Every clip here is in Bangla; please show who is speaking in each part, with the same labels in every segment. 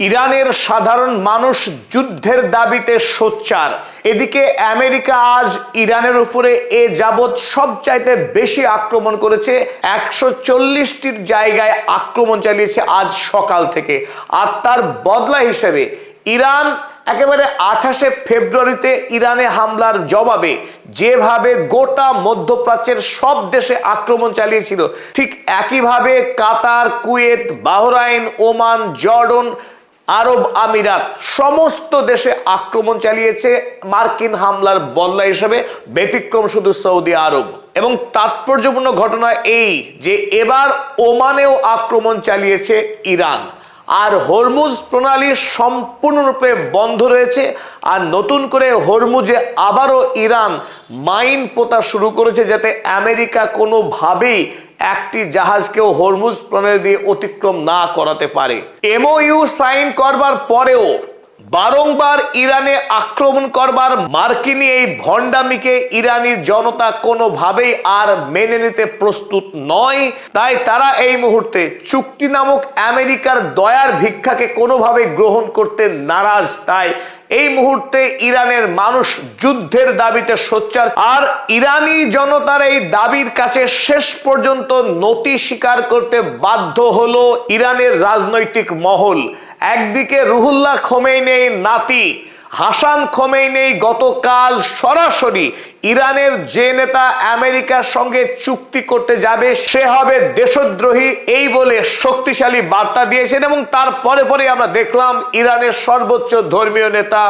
Speaker 1: ইরানের সাধারণ মানুষ যুদ্ধের দাবিতে সোচ্চার। এদিকে আমেরিকা আজ ইরানের উপরে এ যাবৎ সবচাইতে বেশি আক্রমণ করেছে। 140টির জায়গায় আক্রমণ চালিয়েছে আজ সকাল থেকে। আর তার বদলা হিসেবে ইরান একেবারে 28শে ফেব্রুয়ারিতে ইরানে হামলার জবাবে যেভাবে গোটা মধ্যপ্রাচ্যের সব দেশে আক্রমণ চালিয়েছিল, ঠিক একইভাবে কাতার, কুয়েত, বাহরাইন, ওমান, জর্ডন, আরব আমিরাত সমস্ত দেশে আক্রমণ চালিয়েছে মার্কিন হামলার বদলা হিসেবে। ব্যতিক্রম শুধু সৌদি আরব। এবং তাৎপর্যপূর্ণ ঘটনা এই যে এবার ওমানেও আক্রমণ চালিয়েছে ইরান। আর হরমুজ প্রণালী সম্পূর্ণরূপে বন্ধ রয়েছে। আর নতুন করে হরমুজে আবারও ইরান মাইন পোতা শুরু করেছে, যাতে আমেরিকা কোনোভাবেই একটি জাহাজকেও হরমুজ প্রণালী দিয়ে অতিক্রম না করাতে পারে। এমওইউ সাইন করবার পরেও বারংবার ইরানে আক্রমণ করবার মার্কিনী এই ভণ্ডামিকে ইরানি জনতা কোনোভাবেই আর মেনে নিতে প্রস্তুত নয়। তাই তারা এই মুহূর্তে চুক্তি নামক আমেরিকার দয়ার ভিক্ষাকে কোনোভাবে গ্রহণ করতে নারাজ। তাই এই মুহূর্তে ইরানের মানুষ যুদ্ধের দাবিতে সোচ্চার। আর ইরানি জনতার এই দাবির কাছে শেষ পর্যন্ত নতি স্বীকার করতে বাধ্য হলো ইরানের রাজনৈতিক মহল। একদিকে রুহুল্লাহ খোমেনির নাতি হাসান খোমেনি গতকাল সরাসরি ইরানের যে নেতা আমেরিকার সঙ্গে চুক্তি করতে যাবে সে হবে দেশদ্রোহী এই বলে শক্তিশালী বার্তা দিয়েছেন। এবং তার পরে পরে আমরা দেখলাম ইরানের সর্বোচ্চ ধর্মীয় নেতা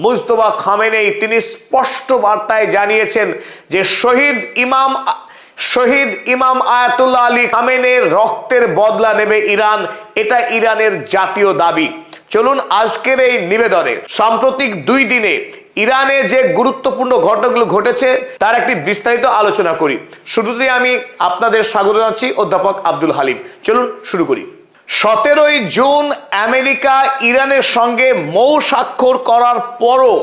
Speaker 1: মুজতবা খোমেনি তিনি স্পষ্ট বার্তায় জানিয়েছেন যে শহীদ ইমাম আয়াতুল্লাহ আলী খামেনেইর রক্তের বদলা নেবে ইরান। এটা ইরানের জাতীয় দাবি। চলুন আজকের এই নিবেদনে সাম্প্রতিক 2 দিনে ইরানে যে গুরুত্বপূর্ণ ঘটনাগুলো ঘটেছে তার একটি বিস্তারিত আলোচনা করি। শুরুতেই আমি আপনাদের স্বাগত জানাচ্ছি অধ্যাপক আব্দুল হালিম। চলুন শুরু করি। 17ই জুন আমেরিকা ইরানের সঙ্গে মৌ স্বাক্ষর করার পরও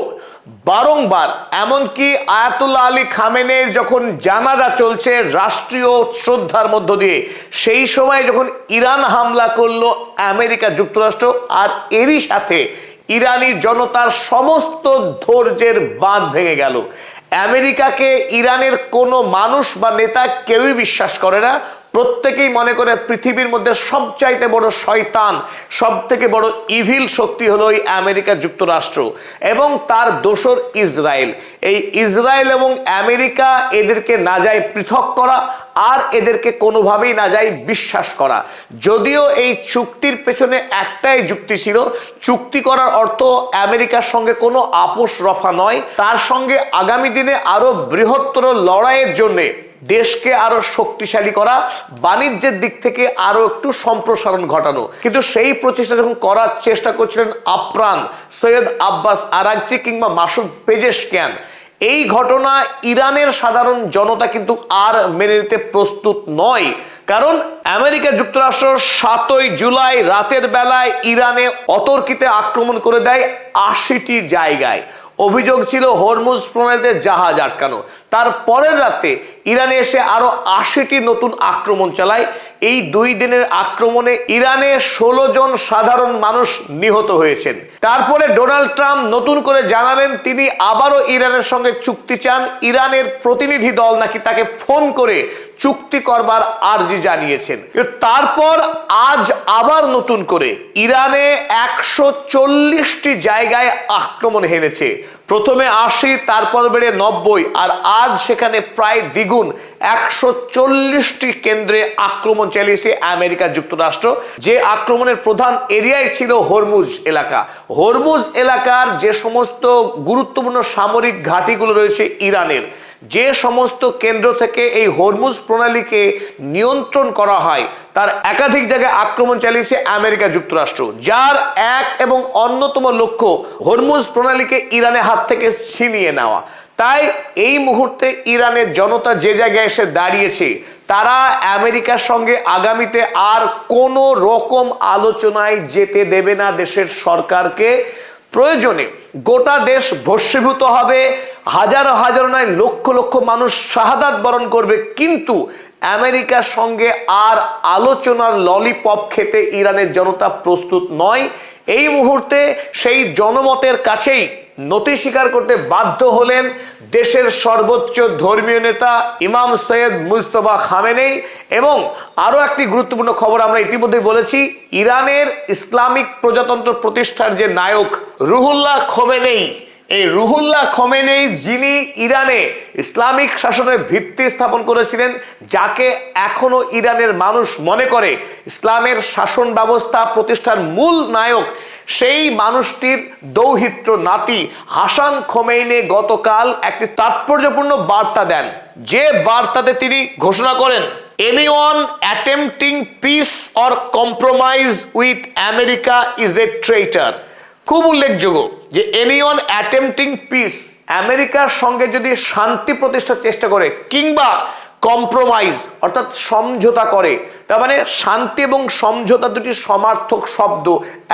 Speaker 1: বারংবার, এমনকি আয়াতুল্লাহ আলী খামেনেইর যখন জানাজা চলছে রাষ্ট্রীয় শ্রদ্ধার মধ্য দিয়ে, সেই সময় যখন ইরান হামলা করলো আমেরিকা যুক্তরাষ্ট্র, আর এরই সাথে ইরানি জনতার সমস্ত ধৈর্যের বাঁধ ভেঙে গেল। আমেরিকাকে ইরানের কোনো মানুষ বা নেতা কেউই বিশ্বাস করে না। প্রত্যেকেই মনে করে পৃথিবীর মধ্যে সবচাইতে বড় শয়তান, সব থেকে বড় ইভিল শক্তি হলো এই আমেরিকা যুক্তরাষ্ট্র এবং তার দোসর ইসরায়েল। এই ইসরায়েল এবং আমেরিকা এদেরকে না যায় পৃথক করা, আর এদেরকে কোনোভাবেই না যায় বিশ্বাস করা। যদিও এই চুক্তির পেছনে একটাই যুক্তি ছিল, চুক্তি করার অর্থ আমেরিকার সঙ্গে কোনো আপোষ রফা নয়, তার সঙ্গে আগামী দিনে আরো বৃহত্তর লড়াইয়ের জন্য দেশকে আরো শক্তিশালী করা, বাণিজ্যের দিক থেকে আরো একটু সম্প্রসারণ ঘটানো। কিন্তু সেই প্রচেষ্টা যখন করার চেষ্টা করছিলেন আপ্রাণ সৈয়দ আব্বাস আরাগচি কিংবা মাসুদ পেজেশকিয়ান, এই ঘটনা ইরানের সাধারণ জনতা কিন্তু আর মেনে নিতে প্রস্তুত নয়। কারণ আমেরিকা যুক্তরাষ্ট্র 7ই জুলাই রাতের বেলায় ইরানে অতর্কিতে আক্রমণ করে দেয় 80টি জায়গায়। অভিযোগ ছিল হরমুজ প্রণালীতে জাহাজ আটকানো। তার পরের রাতে ইরানে এসে আরো 80টি নতুন আক্রমণ চালায়। এই 2 দিনের আক্রমণে ইরানে 16 জন সাধারণ মানুষ নিহত হয়েছেন। তারপরে ডোনাল্ড ট্রাম্প নতুন করে জানালেন তিনি আবারও ইরানের সঙ্গে চুক্তি চান। ইরানের প্রতিনিধি দল নাকি তাকে ফোন করে চুক্তি করবার আর্জি জানিয়েছেন। তারপর আজ আবার নতুন করে ইরানে 140টি জায়গায় আক্রমণ হেনেছে। প্রথমে 80, তারপর বেড়ে 90, আর আজ সেখানে প্রায় দ্বিগুণ 140টি কেন্দ্রে আক্রমণ চালিয়েছে আমেরিকা যুক্তরাষ্ট্র। যে আক্রমণের প্রধান এরিয়াই ছিল হরমুজ এলাকা। হরমুজ এলাকার যে সমস্ত গুরুত্বপূর্ণ সামরিক ঘাঁটিগুলো রয়েছে ইরানের, যে সমস্ত কেন্দ্র থেকে এই হরমুজ প্রণালীকে নিয়ন্ত্রণ করা হয়, তার একাধিক জায়গায় আক্রমণ চালিয়েছে আমেরিকা যুক্তরাষ্ট্র, যার এক এবং অন্যতম লক্ষ্য হরমুজ প্রণালীকে ইরানের হাত থেকে ছিনিয়ে নেওয়া। তাই এই মুহূর্তে ইরানের জনতা যে জায়গায় এসে দাঁড়িয়েছে, তারা আমেরিকার সঙ্গে আগামীতে আর কোনো রকম আলোচনায় যেতে দেবে না দেশের সরকারকে। প্রয়োজনে গোটা দেশ ভস্মীভূত হবে, হাজারো হাজারো নয় লক্ষ লক্ষ মানুষ শাহাদাত বরণ করবে, কিন্তু আমেরিকার সঙ্গে আর আলোচনার ললিপপ খেতে ইরানের জনতা প্রস্তুত নয়। এই মুহূর্তে সেই জনমতের কাছেই নতি স্বীকার করতে বাধ্য হলেন দেশের সর্বোচ্চ ধর্মীয় নেতা ইমাম সৈয়দ মুজতবা খামেনেই। এবং আরো একটি গুরুত্বপূর্ণ খবর আমরা ইতিমধ্যে বলেছি, ইরানের ইসলামিক প্রজাতন্ত্র প্রতিষ্ঠার যে নায়ক রুহুল্লাহ খোমেনেই, এই রুহুল্লাহ খোমেনেই যিনি ইরানে ইসলামিক শাসনের ভিত্তি স্থাপন করেছিলেন, যাকে এখনো ইরানের মানুষ মনে করে ইসলামের শাসন ব্যবস্থা প্রতিষ্ঠার মূল নায়ক, সেই মানুষটির দৌহিত্র নাতি হাসান খোমেনি গতকাল একটি তাৎপর্যপূর্ণ বার্তা দেন, যে বার্তাতে তিনি ঘোষণা করেন, anyone attempting peace or compromise with America is a traitor. খুব উল্লেখযোগ্য যে এনিওয়ান অ্যাটেম্পটিং পিস, আমেরিকার সঙ্গে যদি শান্তি প্রতিষ্ঠার চেষ্টা করে কিংবা কম্প্রোমাইজ অর্থাৎ সমঝোতা করে, তার মানে শান্তি এবং সমঝোতা দুটি সমার্থক শব্দ,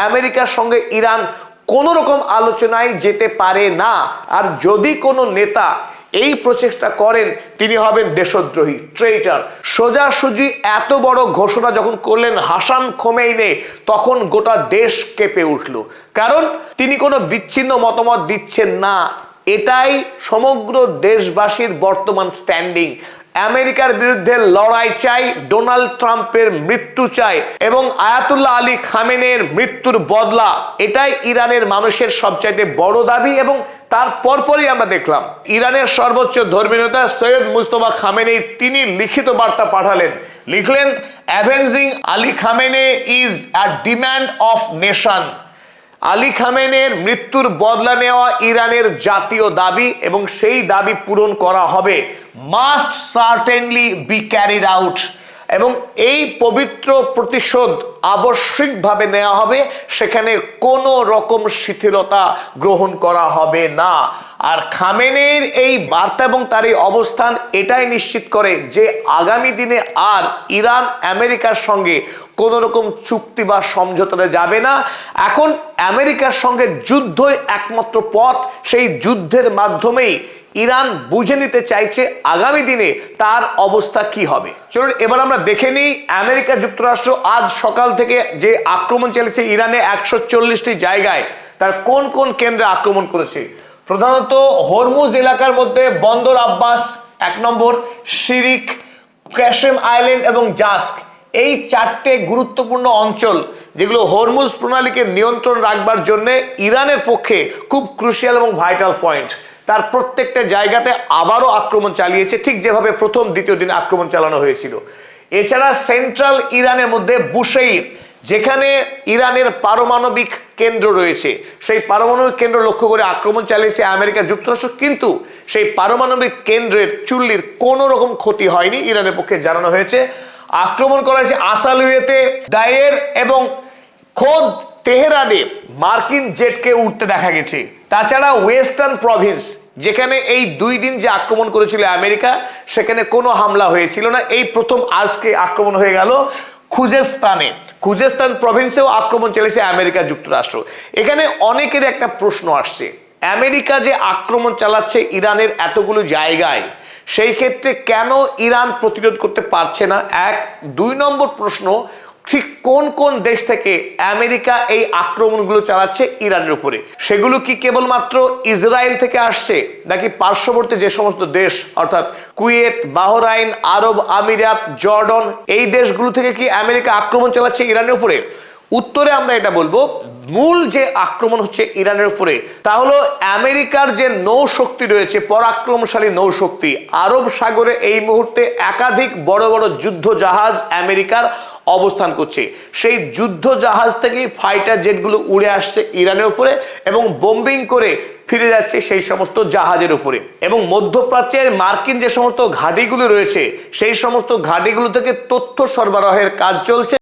Speaker 1: আমেরিকার সঙ্গে ইরান কোনো রকম আলোচনায় যেতে পারে না। আর যদি কোনো নেতা এই প্রচেষ্টা করেন তিনি হবেন দেশদ্রোহী, ট্রেইটার। সোজাসুজি এত বড় ঘোষণা যখন করলেন হাসান খোমেনি, তখন গোটা দেশ কেঁপে উঠল, কারণ তিনি কোনো বিচ্ছিন্ন মতামত দিচ্ছেন না। এটাই সমগ্র দেশবাসীর বর্তমান স্ট্যান্ডিং। আমেরিকার বিরুদ্ধে লড়াই চাই, ডোনাল্ড ট্রাম্পের মৃত্যু চাই এবং আয়াতুল্লাহ আলী খামেনেইর মৃত্যুর বদলা, এটাই ইরানের মানুষের সবচাইতে বড় দাবি। এবং তার পরপরই আমরা দেখলাম ইরানের সর্বোচ্চ ধর্মীয় নেতা সৈয়দ মুজতবা খামেনেই তিনি লিখিত বার্তা পাঠালেন, লিখলেন, avenging Ali Khamenei is a demand of nation. Ali খামেনেইর মৃত্যুর বদলা নেওয়া ইরানের জাতীয় দাবি এবং সেই দাবি পূরণ করা হবে, must certainly be carried out. এবং এই পবিত্র প্রতিশোধ আবশ্যিকভাবে নেওয়া হবে, সেখানে কোনো রকম শিথিলতা গ্রহণ করা হবে না। আর খামেনেইর এই বার্তা এবং তার এই অবস্থান এটাই নিশ্চিত করে যে আগামী দিনে আর ইরান আমেরিকার সঙ্গে কোনো রকম চুক্তি বা সমঝোতাতে যাবে না। এখন আমেরিকার সঙ্গে যুদ্ধই একমাত্র পথ, সেই যুদ্ধের মাধ্যমেই ইরান বুঝে নিতে চাইছে আগামী দিনে তার অবস্থা কি হবে। চলুন এবার আমরা দেখে নিই আমেরিকা যুক্তরাষ্ট্র আজ সকাল থেকে যে আক্রমণ চলেছে ইরানে 140টি জায়গায়, তার কোন কোন কেন্দ্রে আক্রমণ করেছে। প্রধানত হরমুজ এলাকার মধ্যে বন্দর আব্বাস 1 নম্বর, শিরিক, ক্যাশেম আইল্যান্ড এবং জাস্ক, এই 4টে গুরুত্বপূর্ণ অঞ্চল যেগুলো হরমুজ প্রণালীকে নিয়ন্ত্রণ রাখবার জন্য ইরানের পক্ষে খুব ক্রুশিয়াল এবং ভাইটাল পয়েন্ট, তার প্রত্যেকটা জায়গাতে আবারও আক্রমণ চালিয়েছে, ঠিক যেভাবে প্রথম দ্বিতীয় দিন আক্রমণ চালানো হয়েছিল। এছাড়া সেন্ট্রাল ইরানের মধ্যে বুশেইর, যেখানে ইরানের পারমাণবিক কেন্দ্র রয়েছে, সেই পারমাণবিক কেন্দ্র লক্ষ্য করে আক্রমণ চালিয়েছে আমেরিকা যুক্তরাষ্ট্র, কিন্তু সেই পারমাণবিক কেন্দ্রের চুল্লির কোনো রকম ক্ষতি হয়নি ইরানের পক্ষে জানানো হয়েছে। আক্রমণ করা হয়েছে আসালুয়েতে, দায়ের এবং খোদ তেহরানে মার্কিন জেটকে উঠতে দেখা গেছে। তাছাড়া ওয়েস্টার্ন প্রভিন্স, যেখানে এই 2 দিন যে আক্রমণ করেছিল আমেরিকা, সেখানে কোনো হামলা হয়েছিল না। এই প্রথম আজকে আক্রমণ হয়ে গেল খুজেস্তানে, খুজেস্তান প্রভিন্সেও আক্রমণ চলেছে আমেরিকা যুক্তরাষ্ট্র। এখানে অনেকের একটা প্রশ্ন আসছে, আমেরিকা যে আক্রমণ চালাচ্ছে ইরানের এতগুলো জায়গায়, সেই ক্ষেত্রে কেন ইরান প্রতিরোধ করতে পারছে না? 1। 2 নম্বর প্রশ্ন, ঠিক কোন কোন দেশ থেকে আমেরিকা এই আক্রমণগুলো চালাচ্ছে ইরানের উপরে? সেগুলো কি কেবলমাত্র ইসরায়েল থেকে আসছে, নাকি পার্শ্ববর্তী যে সমস্ত দেশ অর্থাৎ কুয়েত, বাহরাইন, আরব আমিরাত, জর্ডন, এই দেশগুলো থেকে কি আমেরিকা আক্রমণ চালাচ্ছে ইরানের উপরে? উত্তরে আমরা এটা বলবো, মূল যে আক্রমণ হচ্ছে ইরানের উপরে তা হলো আমেরিকার যে নৌশক্তি রয়েছে, পরাক্রমশালী নৌশক্তি। আরব সাগরে এই মুহূর্তে একাধিক বড় বড় যুদ্ধ জাহাজ আমেরিকার অবস্থান করছে। সেই যুদ্ধ জাহাজ থেকে ফাইটার জেটগুলো উড়ে আসছে ইরানের উপরে এবং বোম্বিং করে ফিরে যাচ্ছে সেই সমস্ত জাহাজের উপরে। এবং মধ্যপ্রাচ্যের মার্কিন যে সমস্ত ঘাঁটিগুলো রয়েছে, সেই সমস্ত ঘাঁটিগুলো থেকে তথ্য সরবরাহের কাজ চলছে।